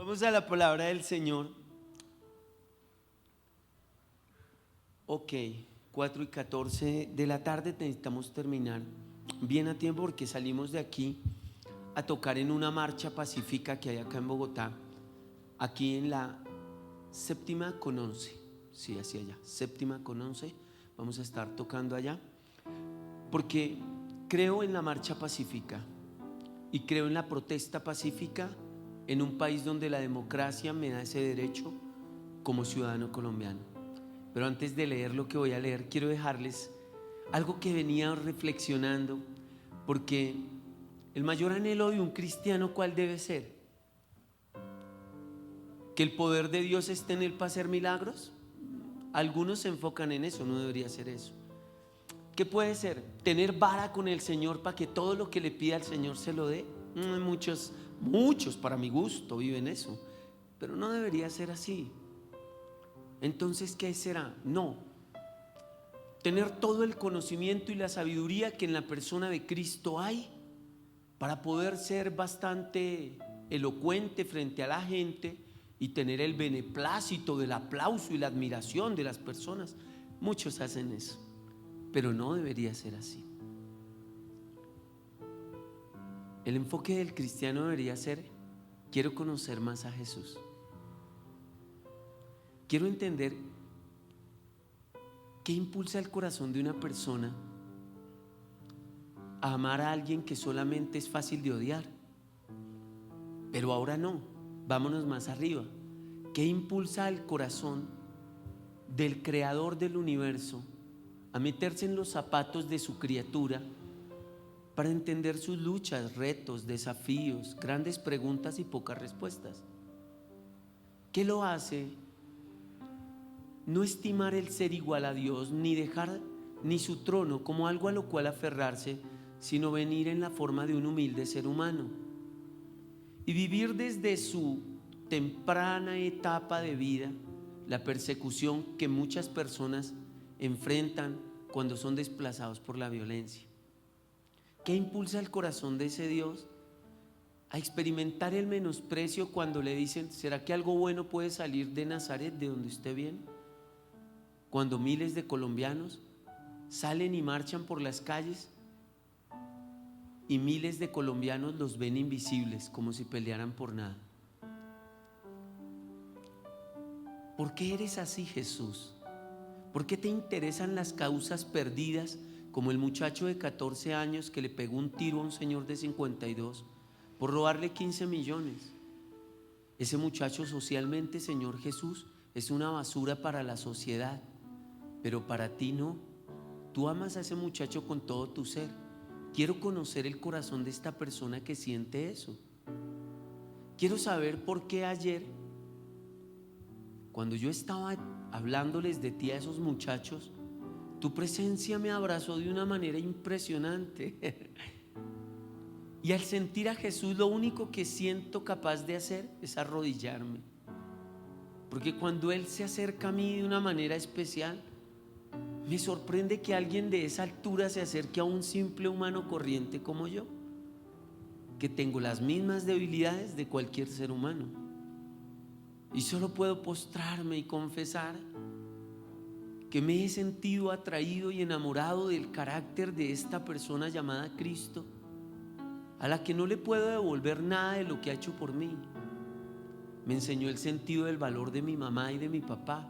Vamos a la palabra del Señor. Ok, 4:14 de la tarde necesitamos terminar bien a tiempo porque salimos de aquí a tocar en una marcha pacífica que hay acá en Bogotá, aquí en la séptima con 11, sí, hacia allá, séptima con 11, vamos a estar tocando allá, porque creo en la marcha pacífica y creo en la protesta pacífica en un país donde la democracia me da ese derecho como ciudadano colombiano. Pero antes de leer lo que voy a leer, quiero dejarles algo que venía reflexionando, porque el mayor anhelo de un cristiano, ¿cuál debe ser? ¿Que el poder de Dios esté en él para hacer milagros? Algunos se enfocan en eso, no debería ser eso. ¿Qué puede ser? ¿Tener vara con el Señor para que todo lo que le pida al Señor se lo dé? Muchos para mi gusto viven eso, pero no debería ser así. Entonces, ¿qué será? No, tener todo el conocimiento y la sabiduría que en la persona de Cristo hay para poder ser bastante elocuente frente a la gente y tener el beneplácito del aplauso y la admiración de las personas. Muchos hacen eso, pero no debería ser así. El enfoque del cristiano debería ser: quiero conocer más a Jesús. Quiero entender qué impulsa el corazón de una persona a amar a alguien que solamente es fácil de odiar. Pero ahora no, vámonos más arriba. ¿Qué impulsa el corazón del creador del universo a meterse en los zapatos de su criatura para entender sus luchas, retos, desafíos, grandes preguntas y pocas respuestas? ¿Qué lo hace no estimar el ser igual a Dios, ni dejar ni su trono como algo a lo cual aferrarse, sino venir en la forma de un humilde ser humano y vivir desde su temprana etapa de vida la persecución que muchas personas enfrentan cuando son desplazados por la violencia? ¿Qué impulsa el corazón de ese Dios a experimentar el menosprecio cuando le dicen: ¿será que algo bueno puede salir de Nazaret, de donde usted viene? Cuando miles de colombianos salen y marchan por las calles y miles de colombianos los ven invisibles, como si pelearan por nada. ¿Por qué eres así, Jesús? ¿Por qué te interesan las causas perdidas, como el muchacho de 14 años que le pegó un tiro a un señor de 52 por robarle 15 millones? Ese muchacho socialmente, Señor Jesús, es una basura para la sociedad, pero para ti no. Tú amas a ese muchacho con todo tu ser. Quiero conocer el corazón de esta persona que siente eso. Quiero saber por qué ayer, cuando yo estaba hablándoles de ti a esos muchachos, tu presencia me abrazó de una manera impresionante. Y al sentir a Jesús, lo único que siento capaz de hacer es arrodillarme, porque cuando Él se acerca a mí de una manera especial, me sorprende que alguien de esa altura se acerque a un simple humano corriente como yo, que tengo las mismas debilidades de cualquier ser humano, y solo puedo postrarme y confesar que me he sentido atraído y enamorado del carácter de esta persona llamada Cristo, a la que no le puedo devolver nada de lo que ha hecho por mí. Me enseñó el sentido del valor de mi mamá y de mi papá.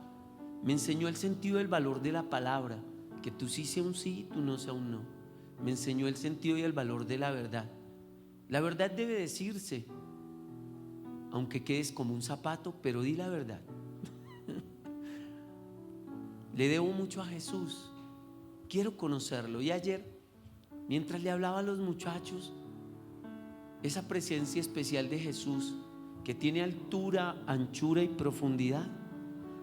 Me enseñó el sentido del valor de la palabra, que tú sí sea un sí, tú no sea un no. Me enseñó el sentido y el valor de la verdad. La verdad debe decirse, aunque quedes como un zapato, pero di la verdad. Le debo mucho a Jesús, quiero conocerlo. Y ayer, mientras le hablaba a los muchachos, esa presencia especial de Jesús, que tiene altura, anchura y profundidad,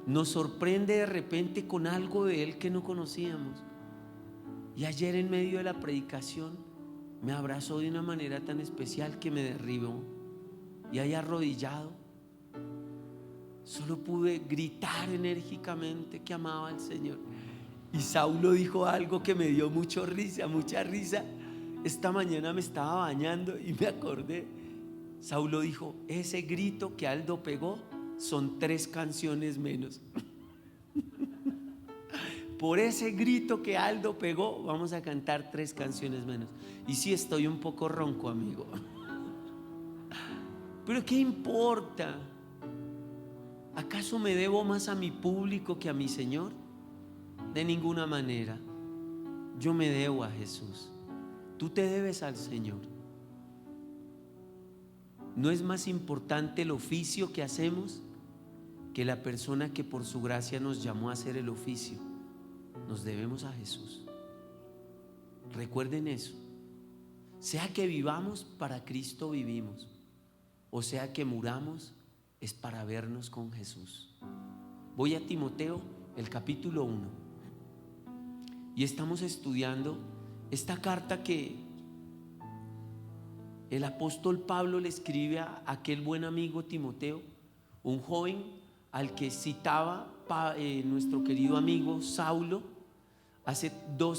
nos sorprende de repente con algo de Él que no conocíamos. Y ayer, en medio de la predicación, me abrazó de una manera tan especial que me derribó. Y ahí arrodillado, solo pude gritar enérgicamente que amaba al Señor. Y Saulo dijo algo que me dio mucha risa. Esta mañana me estaba bañando y me acordé Saulo dijo: ese grito que Aldo pegó son 3 canciones menos. Por ese grito que Aldo pegó vamos a cantar 3 canciones menos. Y sí, estoy un poco ronco, amigo. Pero ¿qué importa? ¿Acaso me debo más a mi público que a mi Señor? De ninguna manera. Yo me debo a Jesús. Tú te debes al Señor. No es más importante el oficio que hacemos que la persona que por su gracia nos llamó a hacer el oficio. Nos debemos a Jesús. Recuerden eso. Sea que vivamos, para Cristo vivimos. O sea que muramos, es para vernos con Jesús. Voy a Timoteo, el capítulo 1. Y estamos estudiando esta carta que el apóstol Pablo le escribe a aquel buen amigo Timoteo, un joven al que citaba nuestro querido amigo Saulo hace 3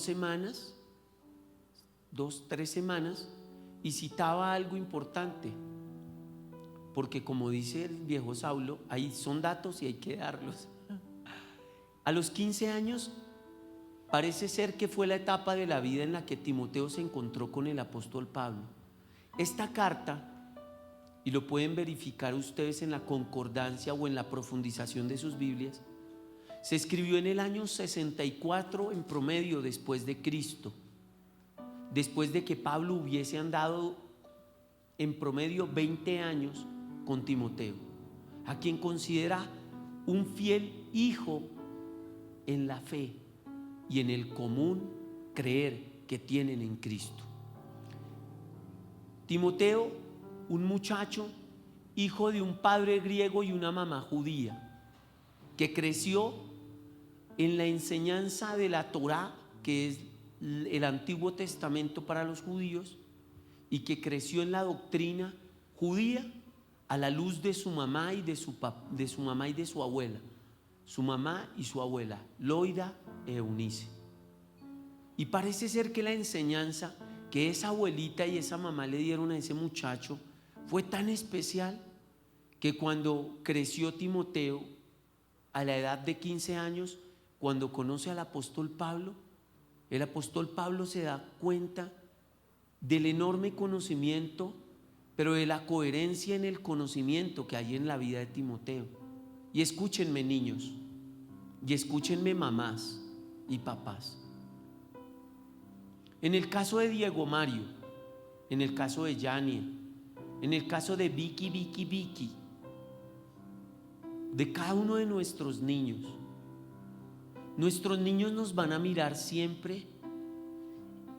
semanas, y citaba algo importante, porque como dice el viejo Saulo, ahí son datos y hay que darlos. A los 15 años parece ser que fue la etapa de la vida en la que Timoteo se encontró con el apóstol Pablo. Esta carta, y lo pueden verificar ustedes en la concordancia o en la profundización de sus Biblias, se escribió en el año 64 en promedio después de Cristo, después de que Pablo hubiese andado en promedio 20 años con Timoteo, a quien considera un fiel hijo en la fe y en el común creer que tienen en Cristo. Timoteo, un muchacho, hijo de un padre griego y una mamá judía, que creció en la enseñanza de la Torá, que es el Antiguo Testamento para los judíos, y que creció en la doctrina judía a la luz de su mamá y de su mamá y de su abuela, su mamá y su abuela, Loida e Eunice. Y parece ser que la enseñanza que esa abuelita y esa mamá le dieron a ese muchacho fue tan especial que cuando creció Timoteo, a la edad de 15 años, cuando conoce al apóstol Pablo, el apóstol Pablo se da cuenta del enorme conocimiento, pero de la coherencia en el conocimiento que hay en la vida de Timoteo. Y escúchenme, niños, y escúchenme, mamás y papás. En el caso de Diego Mario, en el caso de Yania, en el caso de Vicky, de cada uno de nuestros niños nos van a mirar siempre,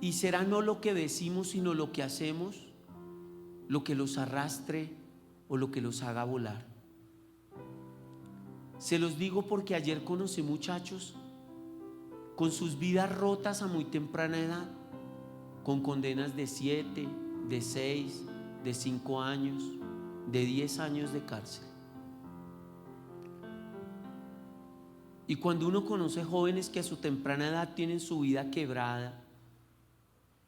y será no lo que decimos sino lo que hacemos lo que los arrastre o lo que los haga volar. Se los digo porque ayer conocí muchachos con sus vidas rotas a muy temprana edad, con condenas de 7, de 6, de 5 años, de 10 años de cárcel. Y cuando uno conoce jóvenes que a su temprana edad tienen su vida quebrada,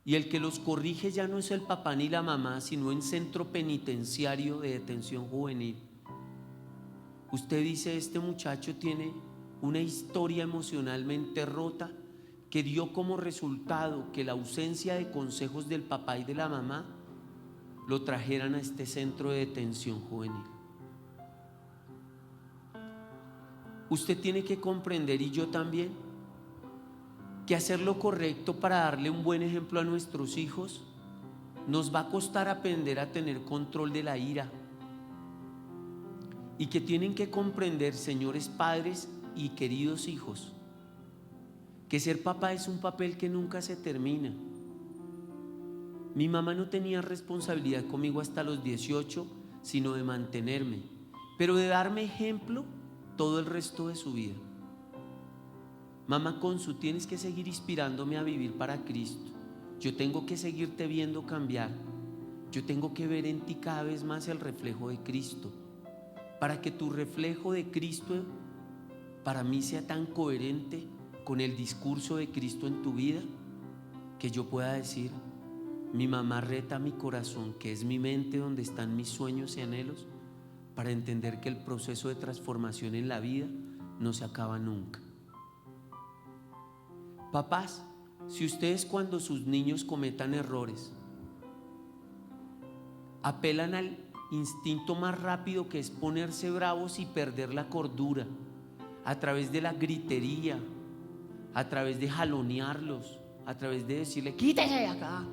y el que los corrige ya no es el papá ni la mamá, sino en centro penitenciario de detención juvenil, usted dice: este muchacho tiene una historia emocionalmente rota que dio como resultado que la ausencia de consejos del papá y de la mamá lo trajeran a este centro de detención juvenil. Usted tiene que comprender, y yo también, que hacer lo correcto para darle un buen ejemplo a nuestros hijos nos va a costar aprender a tener control de la ira, y que tienen que comprender, señores padres y queridos hijos, que ser papá es un papel que nunca se termina. Mi mamá no tenía responsabilidad conmigo hasta los 18, sino de mantenerme, pero de darme ejemplo todo el resto de su vida. Mamá Consu, tienes que seguir inspirándome a vivir para Cristo. Yo tengo que seguirte viendo cambiar. Yo tengo que ver en ti cada vez más el reflejo de Cristo, para que tu reflejo de Cristo para mí sea tan coherente con el discurso de Cristo en tu vida, que yo pueda decir: mi mamá reta mi corazón, que es mi mente donde están mis sueños y anhelos, para entender que el proceso de transformación en la vida no se acaba nunca. Papás, si ustedes cuando sus niños cometan errores apelan al instinto más rápido, que es ponerse bravos y perder la cordura a través de la gritería, a través de jalonearlos, a través de decirle quítese de acá,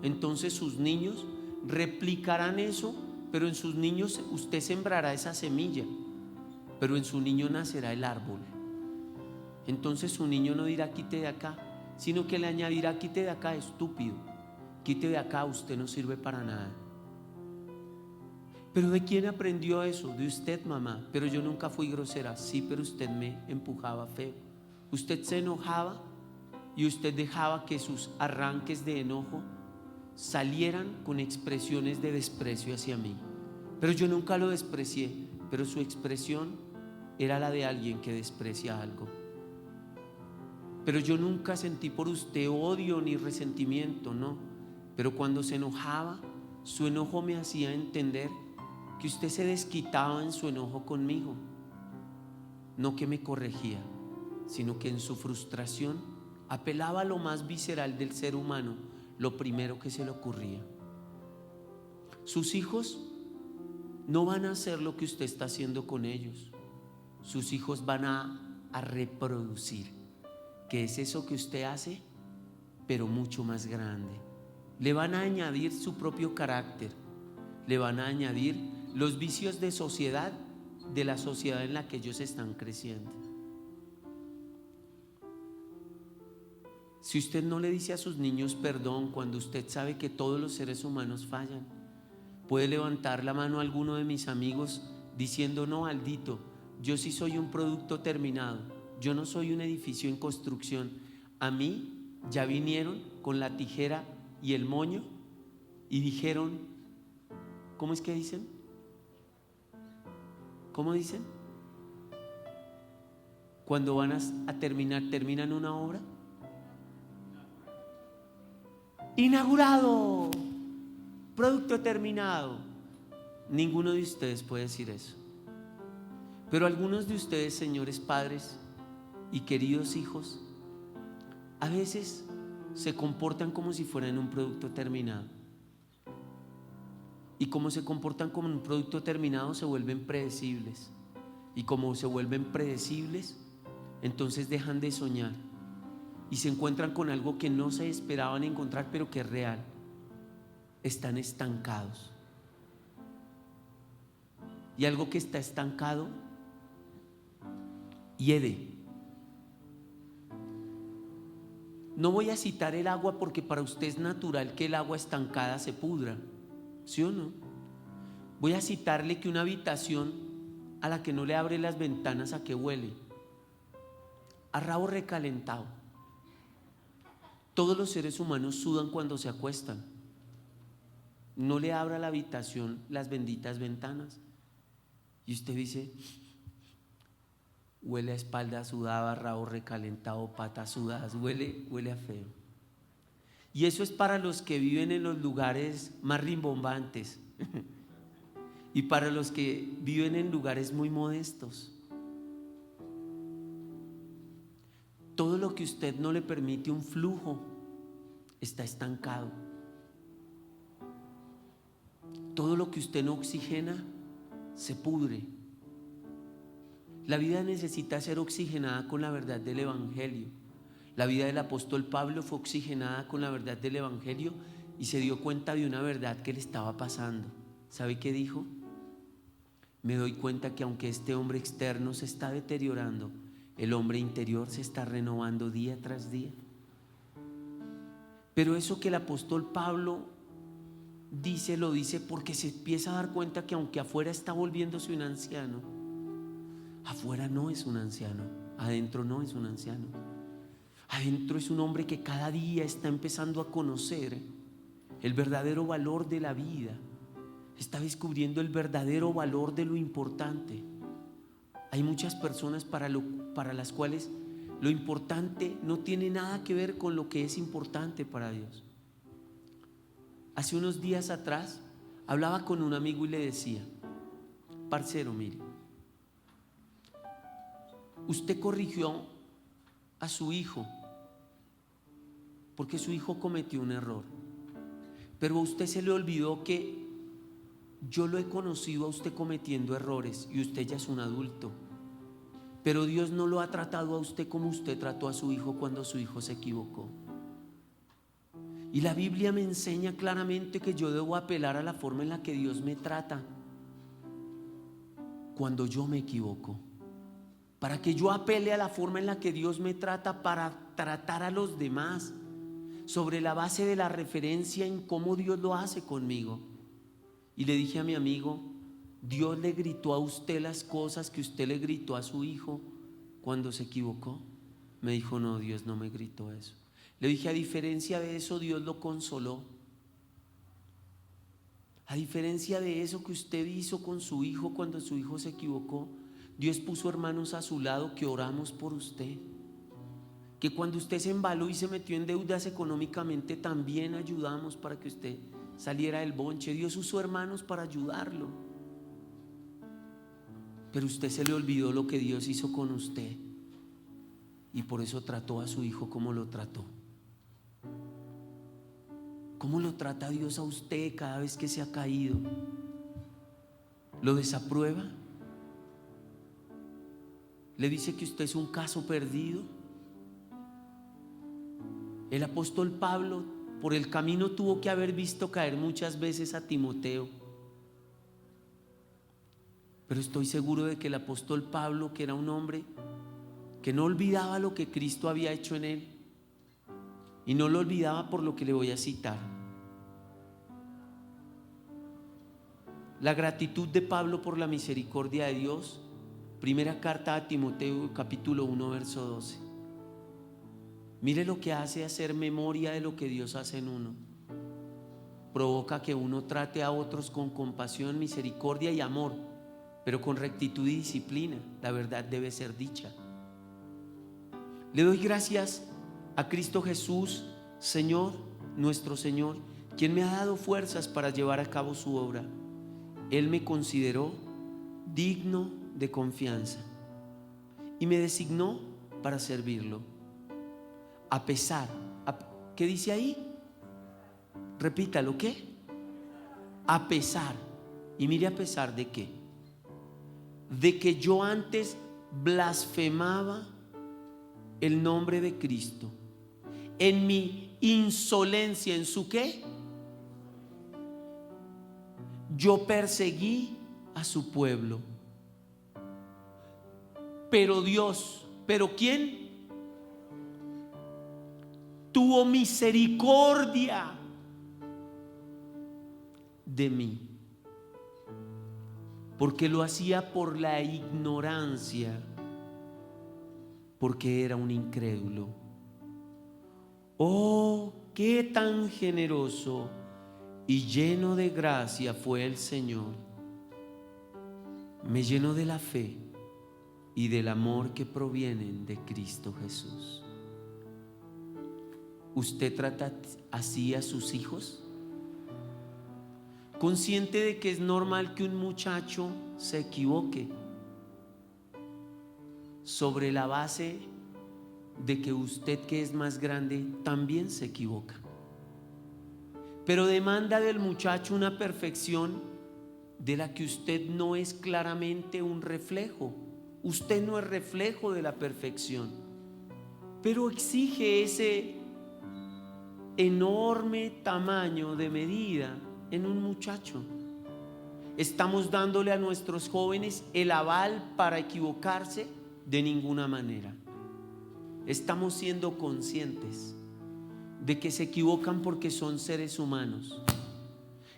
entonces sus niños replicarán eso, pero en sus niños usted sembrará esa semilla, pero en su niño nacerá el árbol. Entonces su niño no dirá quite de acá, sino que le añadirá quite de acá, estúpido, quite de acá, usted no sirve para nada. ¿Pero de quién aprendió eso? De usted, mamá. Pero yo nunca fui grosera. Sí, pero usted me empujaba feo. Usted se enojaba y usted dejaba que sus arranques de enojo salieran con expresiones de desprecio hacia mí. Pero yo nunca lo desprecié, pero su expresión era la de alguien que desprecia algo. Pero yo nunca sentí por usted odio ni resentimiento, no. Pero cuando se enojaba, su enojo me hacía entender que usted se desquitaba en su enojo conmigo, no que me corregía, sino que en su frustración apelaba a lo más visceral del ser humano, lo primero que se le ocurría. Sus hijos no van a hacer lo que usted está haciendo con ellos. Sus hijos van a reproducir, que es eso que usted hace, pero mucho más grande. Le van a añadir su propio carácter, le van a añadir los vicios de sociedad, de la sociedad en la que ellos están creciendo. Si usted no le dice a sus niños perdón cuando usted sabe que todos los seres humanos fallan, puede levantar la mano a alguno de mis amigos diciendo: no, Aldito, yo sí soy un producto terminado, yo no soy un edificio en construcción. A mí ya vinieron con la tijera y el moño y dijeron, ¿cómo es que dicen? ¿Cómo dicen? Cuando van a terminan una obra. Inaugurado, producto terminado. Ninguno de ustedes puede decir eso. Pero algunos de ustedes, señores padres y queridos hijos, a veces se comportan como si fueran un producto terminado. Y como se comportan como un producto terminado, se vuelven predecibles. Y como se vuelven predecibles, entonces dejan de soñar y se encuentran con algo que no se esperaban encontrar, pero que es real. Están estancados. Y algo que está estancado hiede. No voy a citar el agua porque para usted es natural que el agua estancada se pudra, ¿sí o no? Voy a citarle que una habitación a la que no le abre las ventanas, ¿a qué huele? A rabo recalentado. Todos los seres humanos sudan cuando se acuestan. No le abra la habitación las benditas ventanas. Y usted dice, huele a espalda sudada, rabo recalentado, patas sudadas, huele a feo. Y eso es para los que viven en los lugares más rimbombantes y para los que viven en lugares muy modestos. Todo lo que usted no le permite un flujo está estancado. Todo lo que usted no oxigena se pudre. La vida necesita ser oxigenada con la verdad del Evangelio. La vida del apóstol Pablo fue oxigenada con la verdad del Evangelio y se dio cuenta de una verdad que le estaba pasando. ¿Sabe qué dijo? Me doy cuenta que aunque este hombre externo se está deteriorando, el hombre interior se está renovando día tras día. Pero eso que el apóstol Pablo dice, lo dice porque se empieza a dar cuenta que aunque afuera está volviéndose un anciano, afuera no es un anciano, adentro no es un anciano. Adentro es un hombre que cada día está empezando a conocer el verdadero valor de la vida. Está descubriendo el verdadero valor de lo importante. Hay muchas personas para las cuales lo importante no tiene nada que ver con lo que es importante para Dios. Hace unos días atrás hablaba con un amigo y le decía: parcero, mire, usted corrigió a su hijo porque su hijo cometió un error, pero a usted se le olvidó que yo lo he conocido a usted cometiendo errores y usted ya es un adulto, pero Dios no lo ha tratado a usted como usted trató a su hijo cuando su hijo se equivocó. Y la Biblia me enseña claramente que yo debo apelar a la forma en la que Dios me trata cuando yo me equivoco, para que yo apele a la forma en la que Dios me trata para tratar a los demás, sobre la base de la referencia en cómo Dios lo hace conmigo. Y le dije a mi amigo: Dios le gritó a usted las cosas que usted le gritó a su hijo cuando se equivocó. Me dijo: no, Dios no me gritó eso. Le dije: a diferencia de eso, Dios lo consoló. A diferencia de eso que usted hizo con su hijo cuando su hijo se equivocó, Dios puso hermanos a su lado que oramos por usted, que cuando usted se embaló y se metió en deudas económicamente, también ayudamos para que usted saliera del bonche. Dios usó hermanos para ayudarlo, pero usted se le olvidó lo que Dios hizo con usted y por eso trató a su hijo como lo trató. ¿Cómo lo trata Dios a usted cada vez que se ha caído? ¿Lo desaprueba? ¿Le dice que usted es un caso perdido? El apóstol Pablo por el camino tuvo que haber visto caer muchas veces a Timoteo, pero estoy seguro de que el apóstol Pablo, que era un hombre que no olvidaba lo que Cristo había hecho en él, y no lo olvidaba por lo que le voy a citar. La gratitud de Pablo por la misericordia de Dios. Primera carta a Timoteo, capítulo 1, verso 12. Mire lo que hace hacer memoria de lo que Dios hace en uno. Provoca que uno trate a otros con compasión, misericordia y amor, pero con rectitud y disciplina. La verdad debe ser dicha. Le doy gracias a Cristo Jesús, Señor, nuestro Señor, quien me ha dado fuerzas para llevar a cabo su obra. Él me consideró digno de confianza y me designó para servirlo. A pesar, ¿qué dice ahí? Repítalo, ¿qué? A pesar. Y mire, a pesar de qué. De que yo antes blasfemaba el nombre de Cristo, en mi insolencia, ¿en su qué? Yo perseguí a su pueblo. Pero Dios, ¿pero quién? Tuvo misericordia de mí, porque lo hacía por la ignorancia, porque era un incrédulo. Oh, qué tan generoso y lleno de gracia fue el Señor. Me llenó de la fe y del amor que provienen de Cristo Jesús. ¿Usted trata así a sus hijos? Consciente de que es normal que un muchacho se equivoque, sobre la base de que usted, que es más grande, también se equivoca, pero demanda del muchacho una perfección de la que usted no es claramente un reflejo. Usted no es reflejo de la perfección, pero exige ese enorme tamaño de medida en un muchacho. ¿Estamos dándole a nuestros jóvenes el aval para equivocarse? De ninguna manera. Estamos siendo conscientes de que se equivocan porque son seres humanos.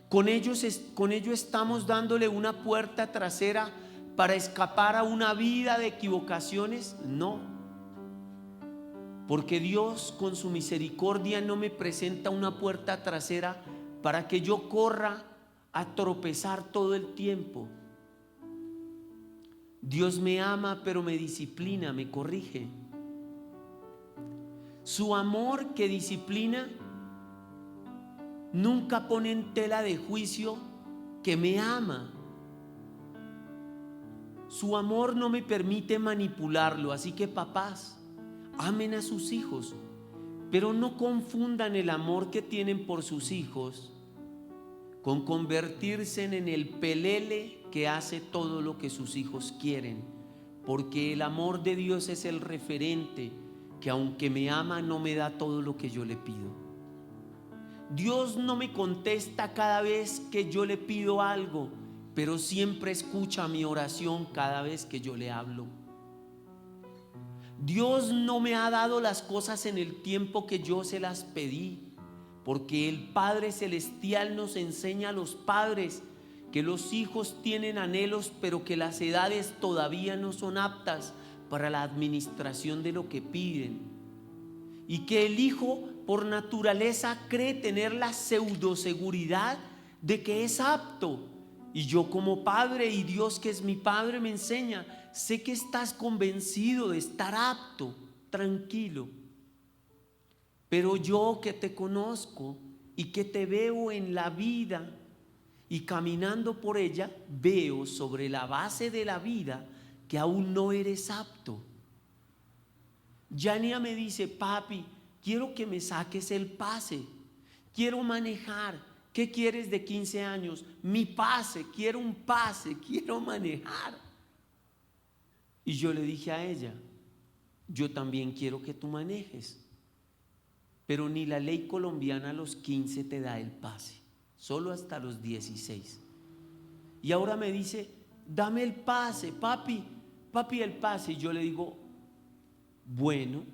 Con ello estamos dándole una puerta trasera para escapar a una vida de equivocaciones. No. Porque Dios, con su misericordia, no me presenta una puerta trasera para que yo corra a tropezar todo el tiempo. Dios me ama, pero me disciplina, me corrige. Su amor que disciplina nunca pone en tela de juicio que me ama. Su amor no me permite manipularlo, así que papás, amen a sus hijos, pero no confundan el amor que tienen por sus hijos con convertirse en el pelele que hace todo lo que sus hijos quieren, porque el amor de Dios es el referente que aunque me ama no me da todo lo que yo le pido. Dios no me contesta cada vez que yo le pido algo, pero siempre escucha mi oración cada vez que yo le hablo. Dios no me ha dado las cosas en el tiempo que yo se las pedí, porque el Padre Celestial nos enseña a los padres que los hijos tienen anhelos, pero que las edades todavía no son aptas para la administración de lo que piden, y que el hijo por naturaleza cree tener la pseudoseguridad de que es apto. Y yo como padre, y Dios que es mi padre me enseña, sé que estás convencido de estar apto, tranquilo. Pero yo que te conozco y que te veo en la vida y caminando por ella, veo sobre la base de la vida que aún no eres apto. Yania me dice: papi, quiero que me saques el pase, quiero manejar. ¿Qué quieres de 15 años? Mi pase, quiero un pase, quiero manejar. Y yo le dije a ella: yo también quiero que tú manejes, pero ni la ley colombiana a los 15 te da el pase, solo hasta los 16. Y ahora me dice: dame el pase, papi, el pase. Y yo le digo: bueno,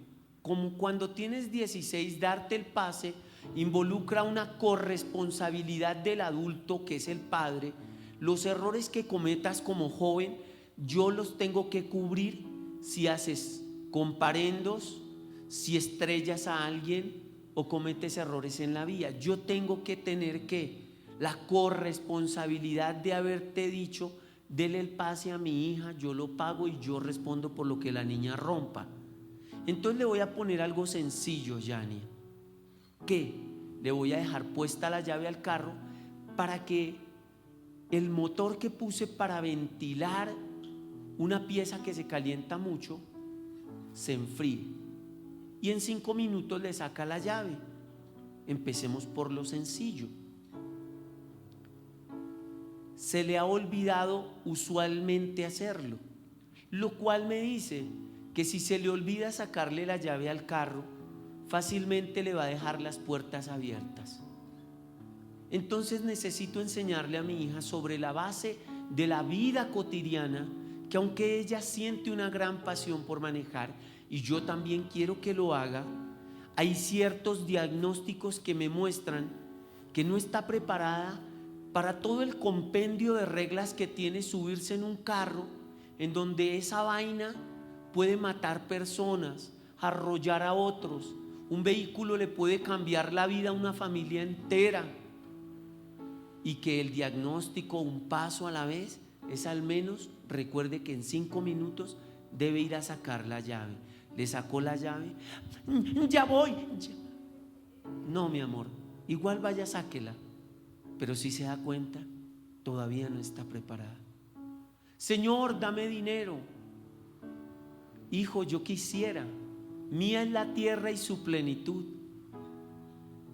como cuando tienes 16, darte el pase involucra una corresponsabilidad del adulto, que es el padre. Los errores que cometas como joven, yo los tengo que cubrir. Si haces comparendos, si estrellas a alguien o cometes errores en la vía, yo tengo que tener la corresponsabilidad de haberte dicho: dele el pase a mi hija, yo lo pago y yo respondo por lo que la niña rompa. Entonces le voy a poner algo sencillo, Yani, que le voy a dejar puesta la llave al carro para que el motor que puse para ventilar una pieza que se calienta mucho se enfríe, y en 5 minutos le saca la llave. Empecemos por lo sencillo. Se le ha olvidado usualmente hacerlo, lo cual me dice que si se le olvida sacarle la llave al carro, fácilmente le va a dejar las puertas abiertas. Entonces necesito enseñarle a mi hija sobre la base de la vida cotidiana, que aunque ella siente una gran pasión por manejar, y yo también quiero que lo haga, hay ciertos diagnósticos que me muestran que no está preparada para todo el compendio de reglas que tiene subirse en un carro, en donde esa vaina puede matar personas, arrollar a otros. Un vehículo le puede cambiar la vida a una familia entera, y que el diagnóstico, un paso a la vez, es al menos, recuerde que en 5 minutos debe ir a sacar la llave. Le sacó la llave: ya voy. No, mi amor, igual vaya, sáquela. Pero si se da cuenta, todavía no está preparada. Señor, dame dinero. Hijo, yo quisiera, mía es la tierra y su plenitud.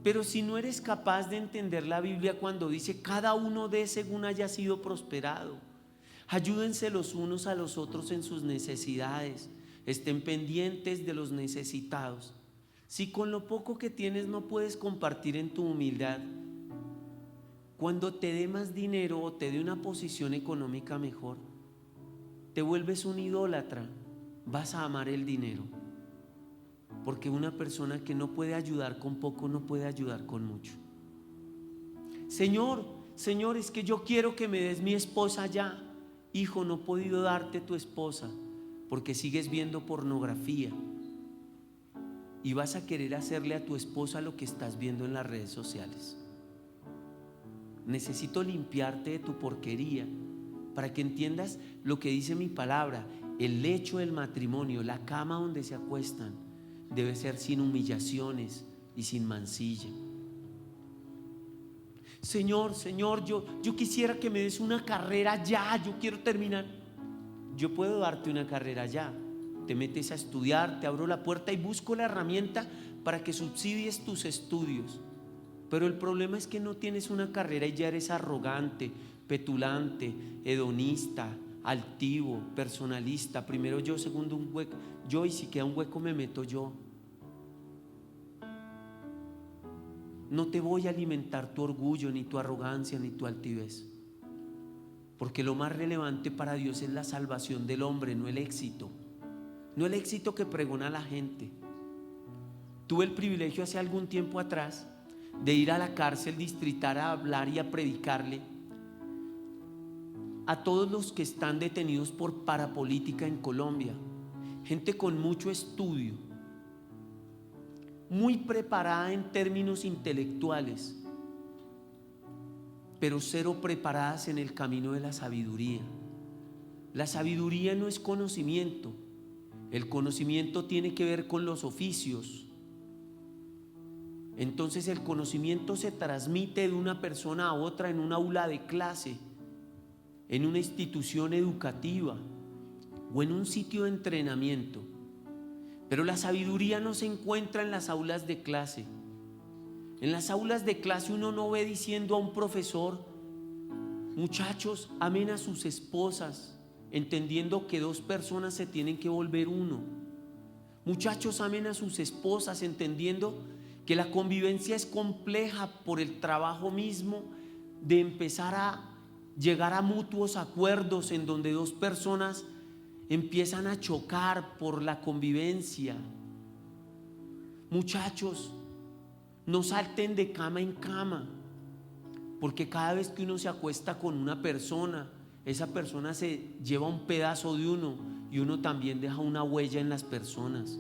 Pero si no eres capaz de entender la Biblia cuando dice: cada uno dé según haya sido prosperado, ayúdense los unos a los otros en sus necesidades, estén pendientes de los necesitados. Si con lo poco que tienes no puedes compartir en tu humildad, cuando te dé más dinero o te dé una posición económica mejor, te vuelves un idólatra, vas a amar el dinero. Porque una persona que no puede ayudar con poco no puede ayudar con mucho. Señor, es que yo quiero que me des mi esposa ya. Hijo, no he podido darte tu esposa porque sigues viendo pornografía y vas a querer hacerle a tu esposa lo que estás viendo en las redes sociales. Necesito limpiarte de tu porquería para que entiendas lo que dice mi palabra. El lecho del matrimonio, la cama donde se acuestan, debe ser sin humillaciones y sin mancilla. Señor, yo quisiera que me des una carrera ya, yo quiero terminar. Yo puedo darte una carrera ya. Te metes a estudiar, te abro la puerta y busco la herramienta para que subsidies tus estudios. Pero el problema es que no tienes una carrera y ya eres arrogante, petulante, hedonista, altivo, personalista. Primero yo, segundo un hueco. Yo, y si queda un hueco me meto yo. No te voy a alimentar tu orgullo, ni tu arrogancia, ni tu altivez. Porque lo más relevante para Dios es la salvación del hombre, no el éxito. No el éxito que pregona la gente. Tuve el privilegio hace algún tiempo atrás de ir a la cárcel distrital a hablar y a predicarle a todos los que están detenidos por parapolítica en Colombia. Gente con mucho estudio, muy preparada en términos intelectuales, pero cero preparadas en el camino de la sabiduría. La sabiduría no es conocimiento. El conocimiento tiene que ver con los oficios. Entonces el conocimiento se transmite de una persona a otra en un aula de clase, en una institución educativa o en un sitio de entrenamiento. Pero la sabiduría no se encuentra en las aulas de clase. En las aulas de clase uno no ve diciendo a un profesor: muchachos, amen a sus esposas, entendiendo que dos personas se tienen que volver uno. Muchachos, amen a sus esposas, entendiendo que la convivencia es compleja por el trabajo mismo de empezar a llegar a mutuos acuerdos en donde dos personas empiezan a chocar por la convivencia. Muchachos, no salten de cama en cama, porque cada vez que uno se acuesta con una persona, esa persona se lleva un pedazo de uno y uno también deja una huella en las personas.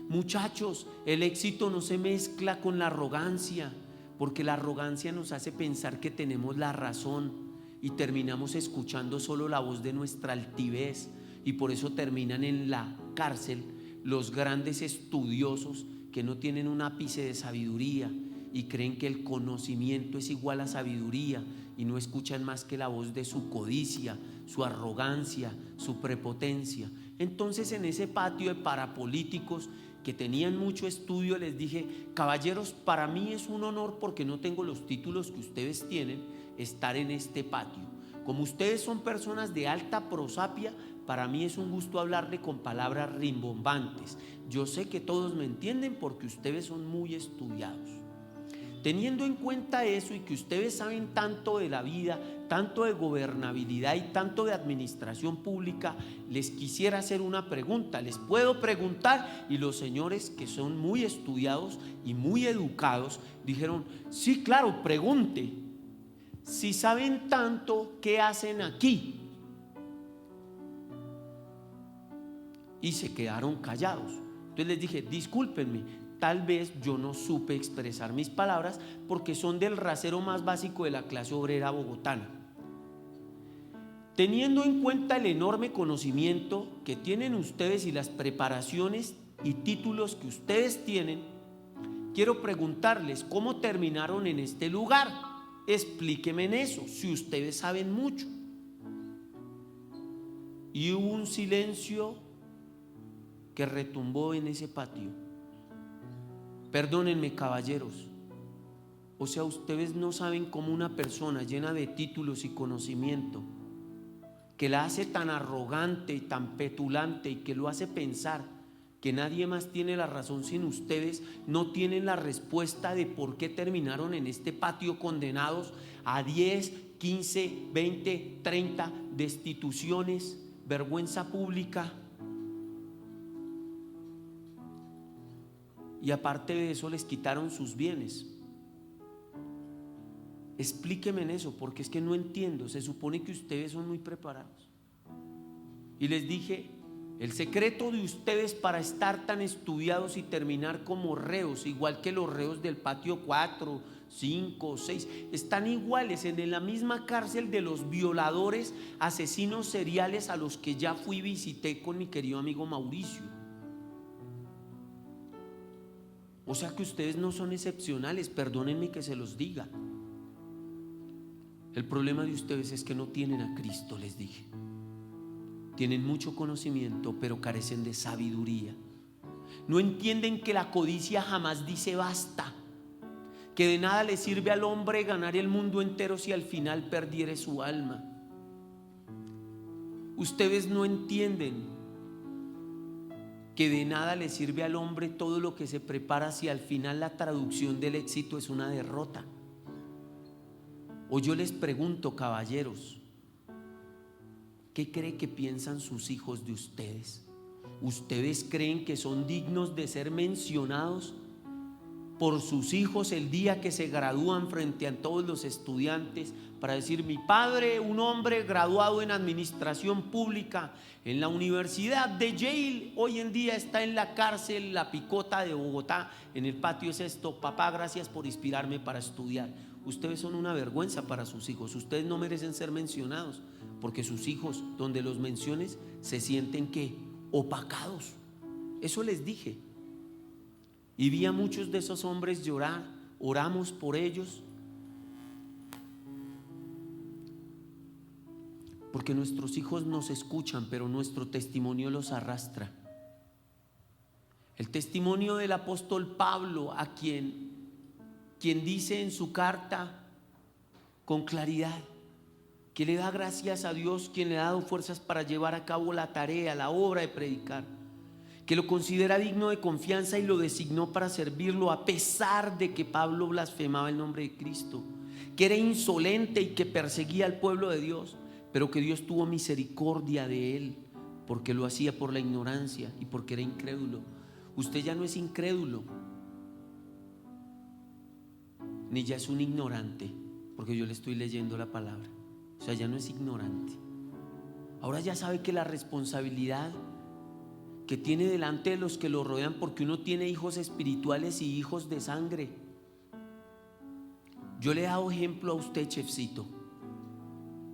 Muchachos, el éxito no se mezcla con la arrogancia, porque la arrogancia nos hace pensar que tenemos la razón y terminamos escuchando solo la voz de nuestra altivez, y por eso terminan en la cárcel los grandes estudiosos que no tienen un ápice de sabiduría y creen que el conocimiento es igual a sabiduría y no escuchan más que la voz de su codicia, su arrogancia, su prepotencia. Entonces, en ese patio de parapolíticos que tenían mucho estudio, les dije: caballeros, para mí es un honor, porque no tengo los títulos que ustedes tienen, estar en este patio. Como ustedes son personas de alta prosapia, para mí es un gusto hablarle con palabras rimbombantes. Yo sé que todos me entienden porque ustedes son muy estudiados. Teniendo en cuenta eso y que ustedes saben tanto de la vida, tanto de gobernabilidad y tanto de administración pública, les quisiera hacer una pregunta. ¿Les puedo preguntar? Y los señores, que son muy estudiados y muy educados, dijeron: sí, claro, pregunte. Si saben tanto, ¿qué hacen aquí? Y se quedaron callados. Entonces les dije: discúlpenme, tal vez yo no supe expresar mis palabras porque son del rasero más básico de la clase obrera bogotana. Teniendo en cuenta el enorme conocimiento que tienen ustedes y las preparaciones y títulos que ustedes tienen, quiero preguntarles: ¿cómo terminaron en este lugar? Explíquenme en eso, si ustedes saben mucho. Y hubo un silencio que retumbó en ese patio. Perdónenme, caballeros, o sea, ustedes no saben cómo una persona llena de títulos y conocimiento, que la hace tan arrogante y tan petulante y que lo hace pensar que nadie más tiene la razón sin ustedes, no tienen la respuesta de por qué terminaron en este patio condenados a 10, 15, 20, 30 destituciones, vergüenza pública. Y aparte de eso, les quitaron sus bienes. Explíquenme en eso, porque es que no entiendo. Se supone que ustedes son muy preparados. Y les dije: el secreto de ustedes para estar tan estudiados y terminar como reos, igual que los reos del patio 4, 5, 6, están iguales en la misma cárcel de los violadores, asesinos seriales a los que ya fui y visité con mi querido amigo Mauricio. O sea que ustedes no son excepcionales, perdónenme que se los diga. El problema de ustedes es que no tienen a Cristo, les dije. Tienen mucho conocimiento, pero carecen de sabiduría. No entienden que la codicia jamás dice basta, que de nada le sirve al hombre ganar el mundo entero si al final perdiere su alma. Ustedes no entienden que de nada le sirve al hombre todo lo que se prepara si al final la traducción del éxito es una derrota. O yo les pregunto, caballeros, ¿qué cree que piensan sus hijos de ustedes? ¿Ustedes creen que son dignos de ser mencionados por sus hijos el día que se gradúan frente a todos los estudiantes para decir: mi padre, un hombre graduado en administración pública en la Universidad de Yale, hoy en día está en la cárcel La Picota de Bogotá, en el patio es esto, papá, gracias por inspirarme para estudiar? Ustedes son una vergüenza para sus hijos. Ustedes no merecen ser mencionados, porque sus hijos, donde los menciones, se sienten ¿qué? Opacados. Eso les dije. Y vi a muchos de esos hombres llorar. Oramos por ellos, porque nuestros hijos nos escuchan, pero nuestro testimonio los arrastra. El testimonio del apóstol Pablo, a quien dice en su carta con claridad que le da gracias a Dios, quien le ha dado fuerzas para llevar a cabo la tarea, la obra de predicar, que lo considera digno de confianza y lo designó para servirlo, a pesar de que Pablo blasfemaba el nombre de Cristo, que era insolente y que perseguía al pueblo de Dios, pero que Dios tuvo misericordia de él, porque lo hacía por la ignorancia y porque era incrédulo. Usted ya no es incrédulo, ni ya es un ignorante, porque yo le estoy leyendo la palabra. O sea, ya no es ignorante. Ahora ya sabe que la responsabilidad que tiene delante de los que lo rodean, porque uno tiene hijos espirituales y hijos de sangre. Yo le he dado ejemplo a usted, chefcito,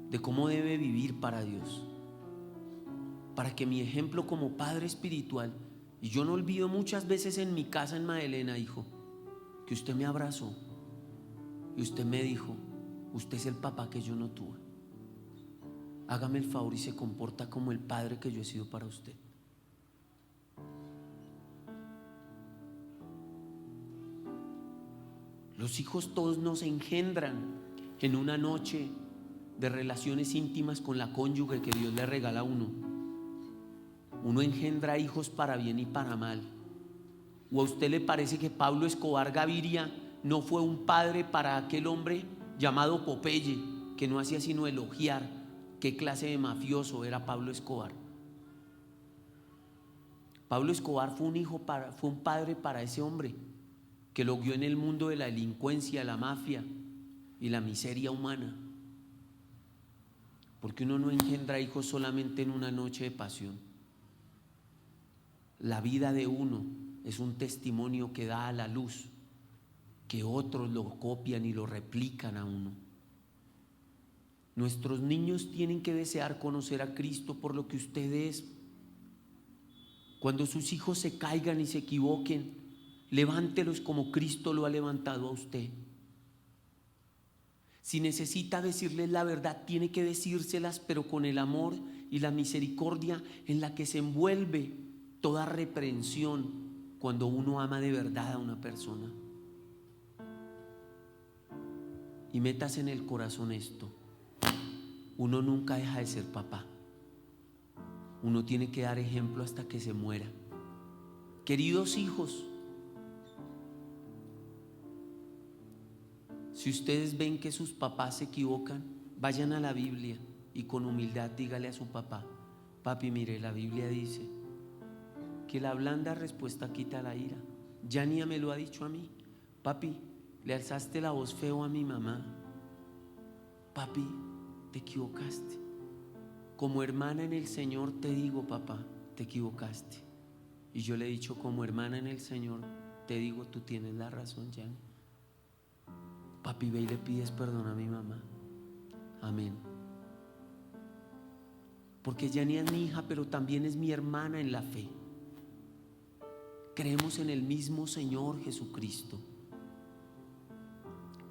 de cómo debe vivir para Dios, para que mi ejemplo como padre espiritual, y yo no olvido muchas veces en mi casa en Magdalena, hijo, que usted me abrazó y usted me dijo: usted es el papá que yo no tuve. Hágame el favor y se comporta como el padre que yo he sido para usted. Los hijos todos no se engendran en una noche de relaciones íntimas con la cónyuge que Dios le regala a uno. Uno engendra hijos para bien y para mal. ¿O a usted le parece que Pablo Escobar Gaviria no fue un padre para aquel hombre llamado Popeye, que no hacía sino elogiar qué clase de mafioso era Pablo Escobar? Pablo Escobar fue un padre para ese hombre que lo guió en el mundo de la delincuencia, la mafia y la miseria humana. Porque uno no engendra hijos solamente en una noche de pasión. La vida de uno es un testimonio que da a la luz, que otros lo copian y lo replican a uno. Nuestros niños tienen que desear conocer a Cristo por lo que usted es. Cuando sus hijos se caigan y se equivoquen, levántelos como Cristo lo ha levantado a usted. Si necesita decirles la verdad, tiene que decírselas, pero con el amor y la misericordia en la que se envuelve toda reprensión cuando uno ama de verdad a una persona. Y métase en el corazón esto: uno nunca deja de ser papá. Uno tiene que dar ejemplo hasta que se muera. Queridos hijos, si ustedes ven que sus papás se equivocan, vayan a la Biblia y con humildad dígale a su papá: papi, mire, la Biblia dice que la blanda respuesta quita la ira. Yania me lo ha dicho a mí. Papi, le alzaste la voz feo a mi mamá. Papi, te equivocaste. Como hermana en el Señor te digo, papá, te equivocaste. Y yo le he dicho: como hermana en el Señor te digo, tú tienes la razón, Yania. Papi, ve y le pides perdón a mi mamá. Amén. Porque Yania es mi hija, pero también es mi hermana en la fe. Creemos en el mismo Señor Jesucristo.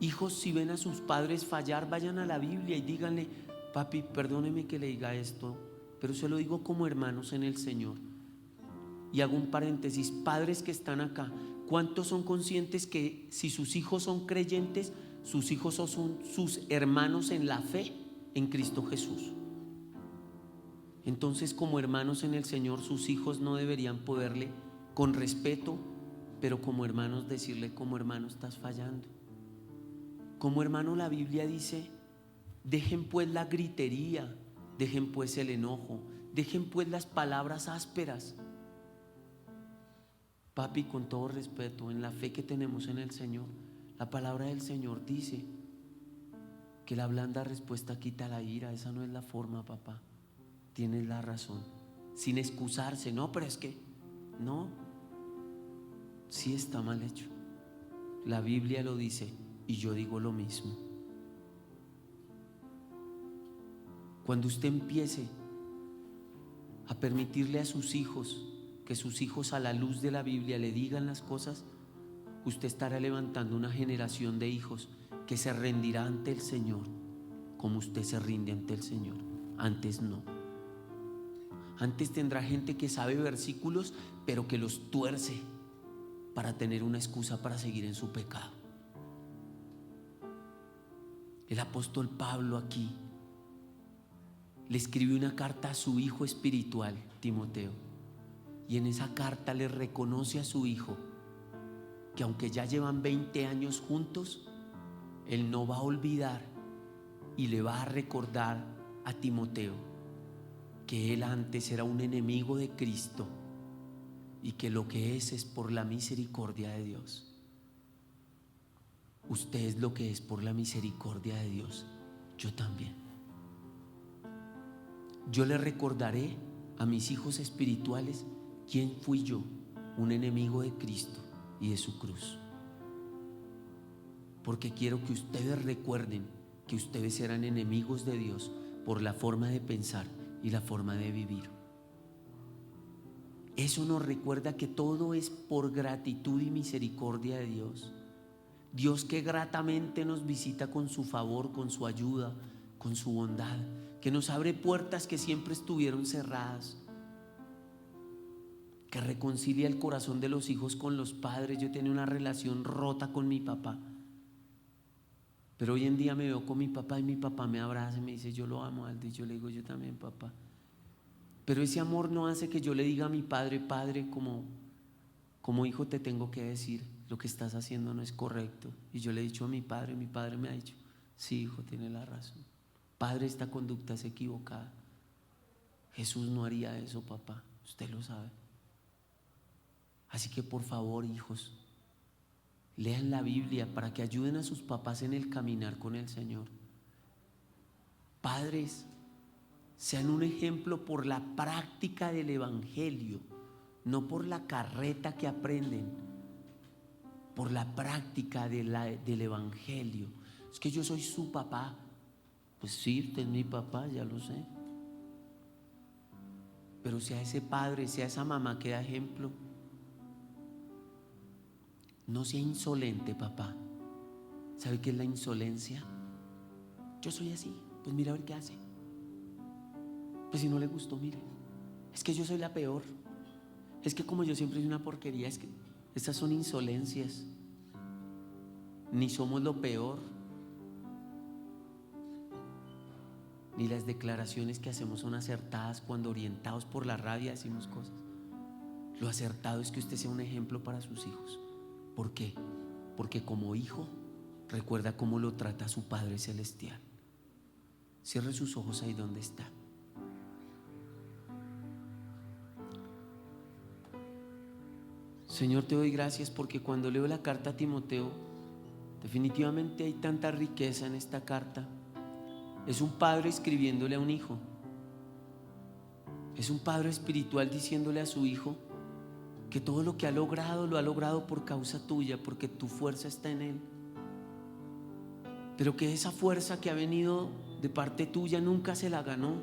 Hijos, si ven a sus padres fallar, vayan a la Biblia y díganle: papi, perdóneme que le diga esto, pero se lo digo como hermanos en el Señor. Y hago un paréntesis: padres que están acá, ¿cuántos son conscientes que si sus hijos son creyentes, sus hijos son sus hermanos en la fe en Cristo Jesús? Entonces, como hermanos en el Señor, sus hijos no deberían poderle, con respeto, pero como hermanos, decirle: como hermano, estás fallando. Como hermano, la Biblia dice: dejen pues la gritería, dejen pues el enojo, dejen pues las palabras ásperas. Papi, con todo respeto, en la fe que tenemos en el Señor, la palabra del Señor dice que la blanda respuesta quita la ira. Esa no es la forma, papá. Tienes la razón. Sin excusarse: no, pero es que no. Sí está mal hecho. La Biblia lo dice y yo digo lo mismo. Cuando usted empiece a permitirle a sus hijos, que sus hijos a la luz de la Biblia le digan las cosas, usted estará levantando una generación de hijos que se rendirá ante el Señor como usted se rinde ante el Señor. Antes no. Antes tendrá gente que sabe versículos, pero que los tuerce para tener una excusa para seguir en su pecado. El apóstol Pablo aquí le escribe una carta a su hijo espiritual, Timoteo, y en esa carta le reconoce a su hijo que aunque ya llevan 20 años juntos, él no va a olvidar y le va a recordar a Timoteo que él antes era un enemigo de Cristo y que lo que es por la misericordia de Dios. Usted es lo que es por la misericordia de Dios. Yo también. Yo le recordaré a mis hijos espirituales quién fui yo, un enemigo de Cristo y de su cruz. Porque quiero que ustedes recuerden que ustedes eran enemigos de Dios por la forma de pensar y la forma de vivir. Eso nos recuerda que todo es por gratitud y misericordia de Dios. Dios que gratamente nos visita con su favor, con su ayuda, con su bondad, que nos abre puertas que siempre estuvieron cerradas, que reconcilia el corazón de los hijos con los padres. Yo tenía una relación rota con mi papá, pero hoy en día me veo con mi papá y mi papá me abraza y me dice: yo lo amo, Aldo. Y yo le digo: yo también, papá. Pero ese amor no hace que yo le diga a mi padre: padre, como hijo te tengo que decir, lo que estás haciendo no es correcto. Y yo le he dicho a mi padre me ha dicho: sí, hijo, tiene la razón. Padre, esta conducta es equivocada. Jesús no haría eso, papá, usted lo sabe. Así que por favor, hijos, lean la Biblia para que ayuden a sus papás en el caminar con el Señor. Padres, sean un ejemplo por la práctica del Evangelio, no por la carreta que aprenden, por la práctica del Evangelio. Es que yo soy su papá. Pues sí, usted es mi papá, ya lo sé. Pero sea ese padre, sea esa mamá que da ejemplo. No sea insolente, papá. ¿Sabe qué es la insolencia? Yo soy así, pues mira a ver qué hace. Pues si no le gustó, mire, es que yo soy la peor. Es que como yo siempre soy una porquería. Es que estas son insolencias. Ni somos lo peor, ni las declaraciones que hacemos son acertadas cuando, orientados por la rabia, decimos cosas. Lo acertado es que usted sea un ejemplo para sus hijos. ¿Por qué? Porque como hijo recuerda cómo lo trata su Padre Celestial. Cierre sus ojos ahí donde está. Señor, te doy gracias porque cuando leo la carta a Timoteo, definitivamente hay tanta riqueza en esta carta. Es un padre escribiéndole a un hijo. Es un padre espiritual diciéndole a su hijo que todo lo que ha logrado lo ha logrado por causa tuya, porque tu fuerza está en él. Pero que esa fuerza que ha venido de parte tuya nunca se la ganó,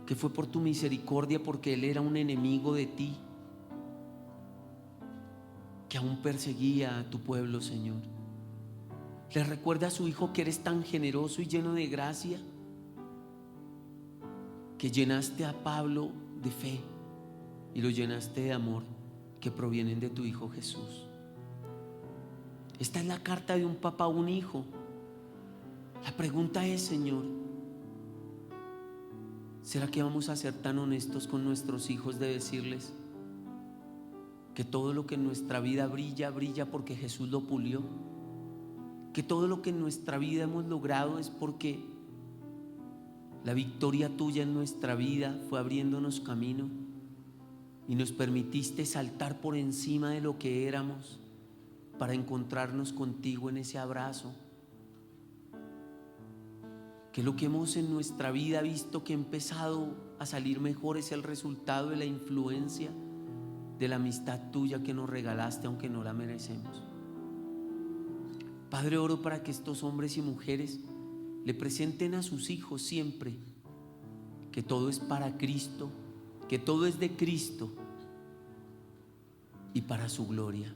que fue por tu misericordia, porque él era un enemigo de ti, que aún perseguía a tu pueblo, Señor. Le recuerda a su hijo que eres tan generoso y lleno de gracia, que llenaste a Pablo de fe y lo llenaste de amor que provienen de tu Hijo Jesús. Esta es la carta de un papá a un hijo. La pregunta es, Señor, ¿será que vamos a ser tan honestos con nuestros hijos de decirles que todo lo que en nuestra vida brilla, brilla porque Jesús lo pulió? Que todo lo que en nuestra vida hemos logrado es porque la victoria tuya en nuestra vida fue abriéndonos camino y nos permitiste saltar por encima de lo que éramos para encontrarnos contigo en ese abrazo. Que lo que hemos en nuestra vida visto que ha empezado a salir mejor es el resultado de la influencia de la amistad tuya que nos regalaste aunque no la merecemos. Padre, oro para que estos hombres y mujeres le presenten a sus hijos siempre que todo es para Cristo, que todo es de Cristo y para su gloria.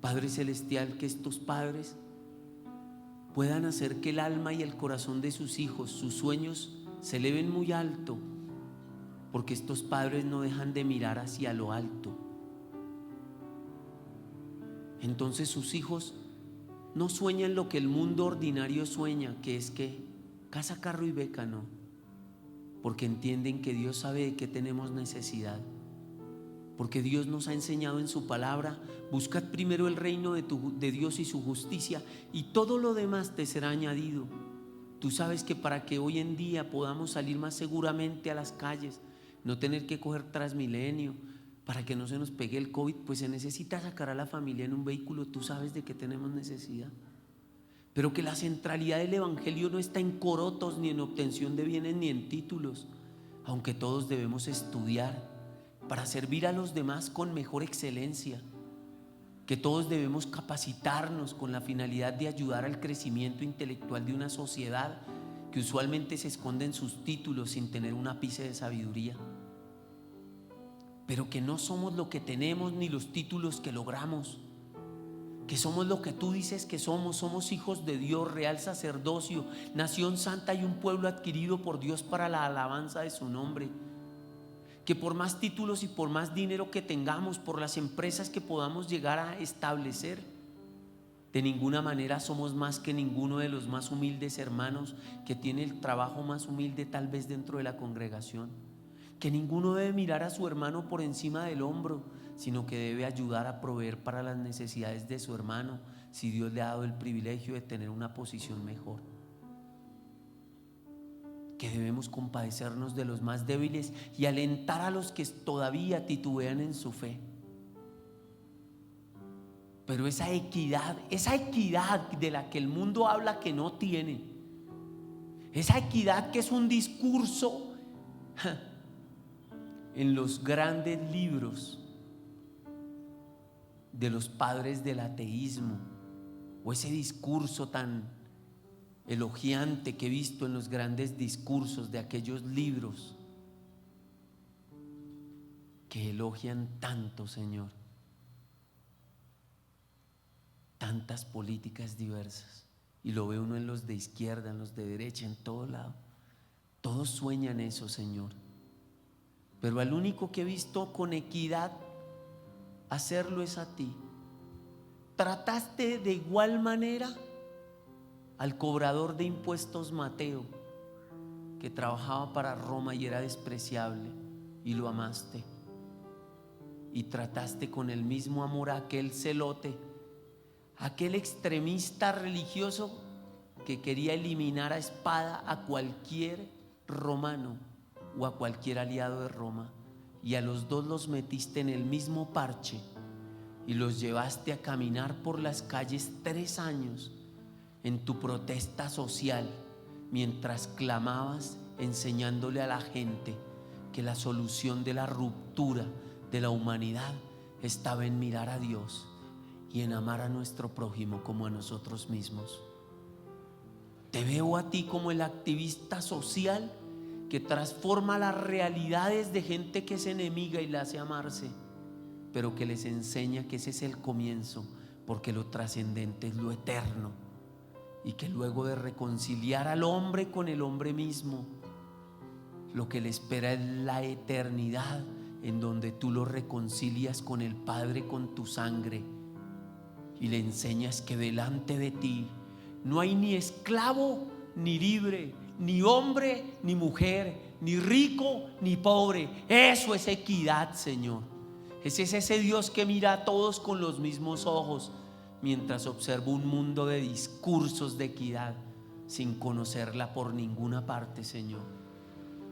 Padre Celestial, que estos padres puedan hacer que el alma y el corazón de sus hijos, sus sueños, se eleven muy alto, porque estos padres no dejan de mirar hacia lo alto. Entonces sus hijos no sueñan lo que el mundo ordinario sueña, que es que casa, carro y beca, no, porque entienden que Dios sabe de qué tenemos necesidad, porque Dios nos ha enseñado en su palabra: buscad primero el reino de Dios y su justicia, y todo lo demás te será añadido. Tú sabes que para que hoy en día podamos salir más seguramente a las calles, no tener que coger Transmilenio, para que no se nos pegue el COVID, pues se necesita sacar a la familia en un vehículo. Tú sabes de qué tenemos necesidad, pero que la centralidad del evangelio no está en corotos, ni en obtención de bienes, ni en títulos, aunque todos debemos estudiar para servir a los demás con mejor excelencia, que todos debemos capacitarnos con la finalidad de ayudar al crecimiento intelectual de una sociedad que usualmente se esconde en sus títulos sin tener un ápice de sabiduría, pero que no somos lo que tenemos ni los títulos que logramos, que somos lo que tú dices que somos hijos de Dios, real sacerdocio, nación santa y un pueblo adquirido por Dios para la alabanza de su nombre. Que por más títulos y por más dinero que tengamos, por las empresas que podamos llegar a establecer, de ninguna manera somos más que ninguno de los más humildes hermanos que tiene el trabajo más humilde tal vez dentro de la congregación. Que ninguno debe mirar a su hermano por encima del hombro, sino que debe ayudar a proveer para las necesidades de su hermano, si Dios le ha dado el privilegio de tener una posición mejor. Que debemos compadecernos de los más débiles y alentar a los que todavía titubean en su fe. Pero esa equidad de la que el mundo habla que no tiene, esa equidad que es un discurso en los grandes libros de los padres del ateísmo, o ese discurso tan elogiante que he visto en los grandes discursos de aquellos libros que elogian tanto, Señor, tantas políticas diversas, y lo ve uno en los de izquierda, en los de derecha, en todo lado. Todos sueñan eso, Señor, pero al único que he visto con equidad hacerlo es a ti. Trataste de igual manera al cobrador de impuestos Mateo, que trabajaba para Roma y era despreciable, y lo amaste. Y trataste con el mismo amor a aquel celote, aquel extremista religioso que quería eliminar a espada a cualquier romano o a cualquier aliado de Roma, y a los dos los metiste en el mismo parche y los llevaste a caminar por las calles 3 años en tu protesta social, mientras clamabas enseñándole a la gente que la solución de la ruptura de la humanidad estaba en mirar a Dios y en amar a nuestro prójimo como a nosotros mismos. Te veo a ti como el activista social que transforma las realidades de gente que es enemiga y la hace amarse, pero que les enseña que ese es el comienzo, porque lo trascendente es lo eterno, y que luego de reconciliar al hombre con el hombre mismo, lo que le espera es la eternidad, en donde tú lo reconcilias con el Padre con tu sangre y le enseñas que delante de ti no hay ni esclavo ni libre, ni hombre ni mujer, ni rico ni pobre. Eso es equidad, Señor. Ese es ese Dios que mira a todos con los mismos ojos, mientras observa un mundo de discursos de equidad sin conocerla por ninguna parte, Señor.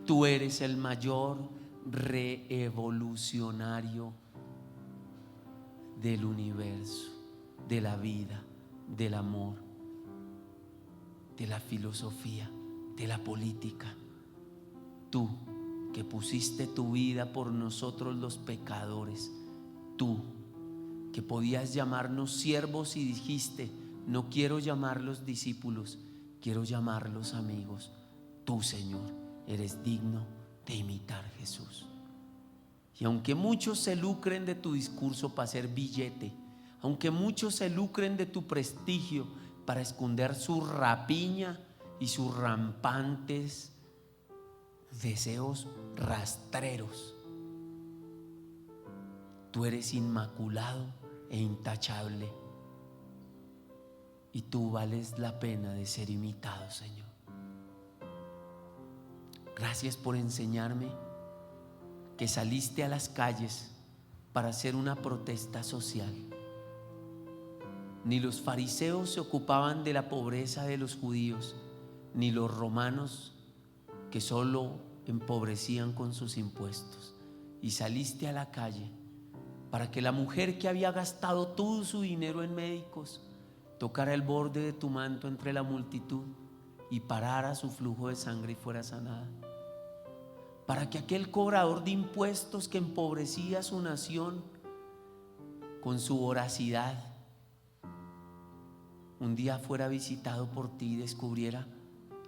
Tú eres el mayor revolucionario del universo, de la vida, del amor, de la filosofía, de la política. Tú que pusiste tu vida por nosotros los pecadores, tú que podías llamarnos siervos y dijiste: no quiero llamarlos discípulos, quiero llamarlos amigos. Tú, Señor, eres digno de imitar, Jesús. Y aunque muchos se lucren de tu discurso para hacer billete, aunque muchos se lucren de tu prestigio para esconder su rapiña y sus rampantes deseos rastreros, tú eres inmaculado e intachable, y tú vales la pena de ser imitado, Señor. Gracias por enseñarme que saliste a las calles para hacer una protesta social. Ni los fariseos se ocupaban de la pobreza de los judíos, ni los romanos, que solo empobrecían con sus impuestos. Y saliste a la calle para que la mujer que había gastado todo su dinero en médicos tocara el borde de tu manto entre la multitud y parara su flujo de sangre y fuera sanada. Para que aquel cobrador de impuestos que empobrecía a su nación con su voracidad, un día fuera visitado por ti y descubriera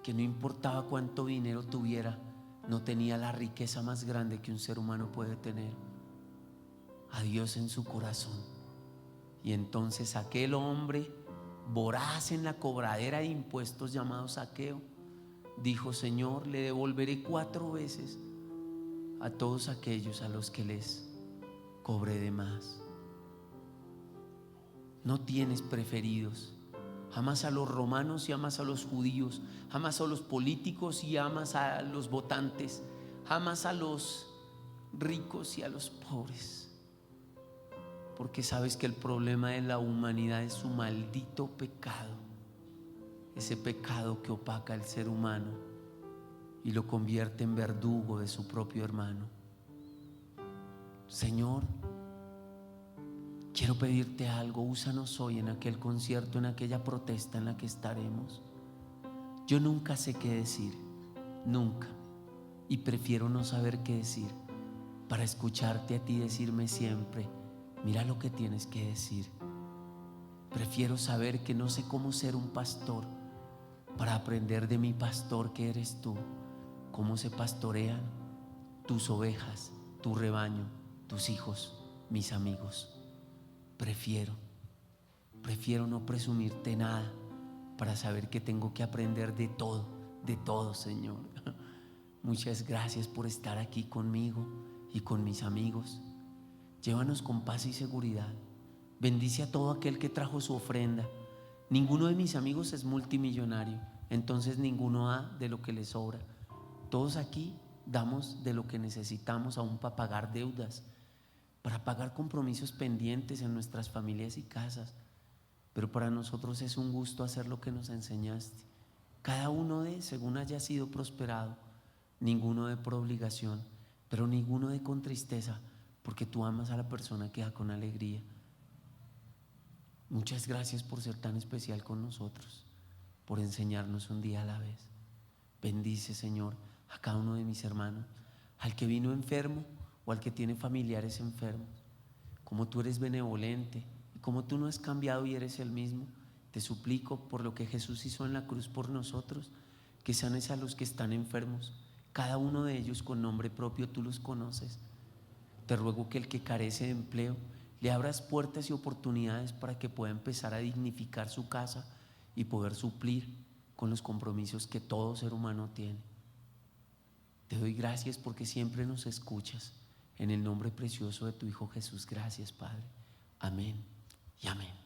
que no importaba cuánto dinero tuviera, no tenía la riqueza más grande que un ser humano puede tener: a Dios en su corazón. Y entonces aquel hombre voraz en la cobradera de impuestos llamado Zaqueo dijo: Señor, le devolveré 4 veces a todos aquellos a los que les cobré de más. No tienes preferidos. Amas a los romanos y amas a los judíos, amas a los políticos y amas a los votantes, amas a los ricos y a los pobres, porque sabes que el problema de la humanidad es su maldito pecado, ese pecado que opaca al ser humano y lo convierte en verdugo de su propio hermano. Señor, quiero pedirte algo. Úsanos hoy en aquel concierto, en aquella protesta en la que estaremos. Yo nunca sé qué decir, nunca, y prefiero no saber qué decir para escucharte a ti decirme siempre: mira lo que tienes que decir. Prefiero saber que no sé cómo ser un pastor para aprender de mi pastor, que eres tú, cómo se pastorean tus ovejas, tu rebaño, tus hijos, mis amigos. Prefiero no presumirte nada para saber que tengo que aprender de todo, Señor. Muchas gracias por estar aquí conmigo y con mis amigos. Llévanos con paz y seguridad. Bendice a todo aquel que trajo su ofrenda. Ninguno de mis amigos es multimillonario, entonces ninguno da de lo que le sobra. Todos aquí damos de lo que necesitamos, aún para pagar deudas, para pagar compromisos pendientes en nuestras familias y casas. Pero para nosotros es un gusto hacer lo que nos enseñaste. Cada uno de según haya sido prosperado, ninguno de por obligación, pero ninguno de con tristeza, porque tú amas a la persona que da con alegría. Muchas gracias por ser tan especial con nosotros, por enseñarnos un día a la vez. Bendice, Señor, a cada uno de mis hermanos, al que vino enfermo o al que tiene familiares enfermos. Como tú eres benevolente y como tú no has cambiado y eres el mismo, te suplico por lo que Jesús hizo en la cruz por nosotros, que sanes a los que están enfermos, cada uno de ellos con nombre propio. Tú los conoces. Te ruego que el que carece de empleo, le abras puertas y oportunidades para que pueda empezar a dignificar su casa y poder suplir con los compromisos que todo ser humano tiene. Te doy gracias porque siempre nos escuchas. En el nombre precioso de tu Hijo Jesús, gracias, Padre. Amén y amén.